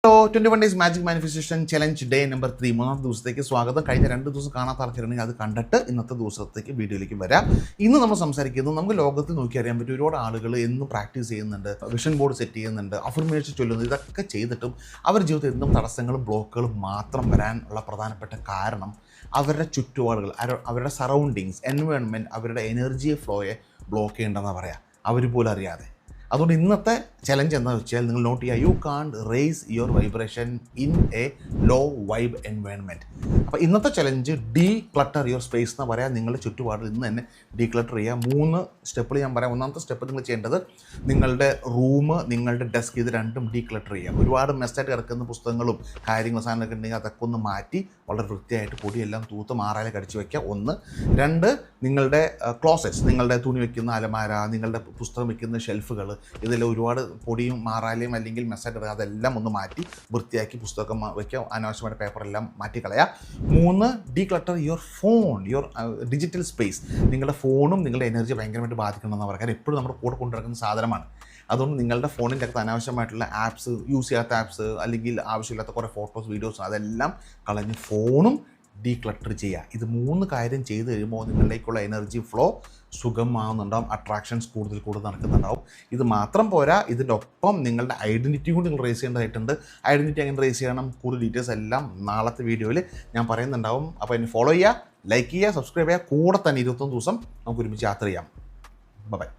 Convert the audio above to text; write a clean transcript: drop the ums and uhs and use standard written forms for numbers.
Hello 21 days magic manifestation challenge day number 3 മൂന്നാമത്തെ ദിവസത്തേക്ക് സ്വാഗതം. കഴിഞ്ഞ 2 ദിവസം കാണാത്ത ആൾക്കാരുണ്ടെങ്കിൽ അത് കണ്ടിട്ട് ഇന്നത്തെ ദിവസത്തേക്ക് വീഡിയോയിലേക്ക് വരാം. ഇന്ന് നമ്മൾ സംസാരിക്കുന്നത് നമുക്ക് ലോകത്തിൽ നോക്കി അറിയാൻ പറ്റും ഒരുപാട് ആളുകൾ എന്നും പ്രാക്ടീസ് ചെയ്യുന്നുണ്ട്, വിഷൻ ബോർഡ് സെറ്റ് ചെയ്യുന്നുണ്ട്, അഫർമേഷൻ ചൊല്ലുന്നത്, ഇതൊക്കെ ചെയ്തിട്ടും അവർ ജീവിതത്തിൽ എന്നും തടസ്സങ്ങളും ബ്ലോക്കുകളും മാത്രം വരാനുള്ള പ്രധാനപ്പെട്ട കാരണം അവരുടെ ചുറ്റുപാടുകൾ, അവരുടെ സറൗണ്ടിങ്സ്, എൻവയോൺമെൻറ്റ്, അവരുടെ എനർജി ഫ്ലോയെ ബ്ലോക്ക് ചെയ്യേണ്ടതെന്ന് പറയാം, അവർ പോലും അറിയാതെ. അതുകൊണ്ട് ഇന്നത്തെ ചലഞ്ച് എന്താണെന്ന് വെച്ചാൽ നിങ്ങൾ നോട്ട് ചെയ്യുക, you can't raise your vibration in a low vibe environment. അപ്പോൾ ഇന്നത്തെ challenge declutter your space എന്ന് പറയാം. നിങ്ങളുടെ ചുറ്റുപാടിൽ ഇന്ന് തന്നെ ഡീ ക്ലട്ടർ ചെയ്യുക. 3 സ്റ്റെപ്പിൽ ഞാൻ പറയാം. ഒന്നാമത്തെ സ്റ്റെപ്പ് നിങ്ങൾ ചെയ്യേണ്ടത് നിങ്ങളുടെ റൂം, നിങ്ങളുടെ ഡെസ്ക്, ഇത് രണ്ടും ഡീ ക്ലട്ടർ ചെയ്യുക. ഒരുപാട് മെസ്സായിട്ട് കിടക്കുന്ന പുസ്തകങ്ങളും കാര്യങ്ങളും സാധനമൊക്കെ ഉണ്ടെങ്കിൽ അതൊക്കെ ഒന്ന് മാറ്റി വളരെ വൃത്തിയായിട്ട് പൊടിയെല്ലാം തൂത്ത് മാറാലെ കടിച്ച് വയ്ക്കുക. 1. 2, നിങ്ങളുടെ ക്ലോസറ്റ്സ്, നിങ്ങളുടെ തുണി വയ്ക്കുന്ന അലമാര, നിങ്ങളുടെ പുസ്തകം വയ്ക്കുന്ന ഷെൽഫുകൾ, ഇതിൽ ഒരുപാട് പൊടിയും മാറാലയും അല്ലെങ്കിൽ മെസ്സായിട്ട് കിടക്കുക, അതെല്ലാം ഒന്ന് മാറ്റി വൃത്തിയാക്കി പുസ്തകം വയ്ക്കുക. അനാവശ്യമായിട്ട് പേപ്പറെല്ലാം മാറ്റിക്കളയുക. 3, declutter your phone, your digital space. നിങ്ങളുടെ ഫോണും നിങ്ങളുടെ എനർജി ഭയങ്കരമായിട്ട് ബാധിക്കണമെന്ന് പറയാം. കാരണം എപ്പോഴും നമ്മുടെ കൂടെ കൊണ്ടുനടക്കുന്ന സാധനമാണ്. അതുകൊണ്ട് നിങ്ങളുടെ ഫോണിൻ്റെ അകത്ത് അനാവശ്യമായിട്ടുള്ള ആപ്സ്, യൂസ് ചെയ്യാത്ത ആപ്സ്, അല്ലെങ്കിൽ ആവശ്യമില്ലാത്ത കുറേ ഫോട്ടോസ്, വീഡിയോസ്, അതെല്ലാം കളഞ്ഞ് ഫോണും ഡീ ക്ലട്ടർ ചെയ്യുക. ഇത് 3 കാര്യം ചെയ്ത് കഴിയുമ്പോൾ നിങ്ങളിലേക്കുള്ള എനർജി ഫ്ലോ സുഗമമാകുന്നുണ്ടാവും, അട്രാക്ഷൻസ് കൂടുതൽ നടക്കുന്നുണ്ടാവും. ഇത് മാത്രം പോരാ, ഇതിൻ്റെ ഒപ്പം നിങ്ങളുടെ ഐഡൻറ്റിറ്റി കൂടി നിങ്ങൾ റേസ് ചെയ്യേണ്ടതായിട്ടുണ്ട്. ഐഡൻറ്റിറ്റി എങ്ങനെ റേസ് ചെയ്യണം, കൂടുതൽ ഡീറ്റെയിൽസ് എല്ലാം നാളത്തെ വീഡിയോയിൽ ഞാൻ പറയുന്നുണ്ടാവും. അപ്പോൾ എന്നെ ഫോളോ ചെയ്യുക, ലൈക്ക് ചെയ്യുക, സബ്സ്ക്രൈബ് ചെയ്യുക. കൂടെ തന്നെ 21 ദിവസം നമുക്ക് ഒരുമിച്ച് യാത്ര ചെയ്യാം. ബൈ.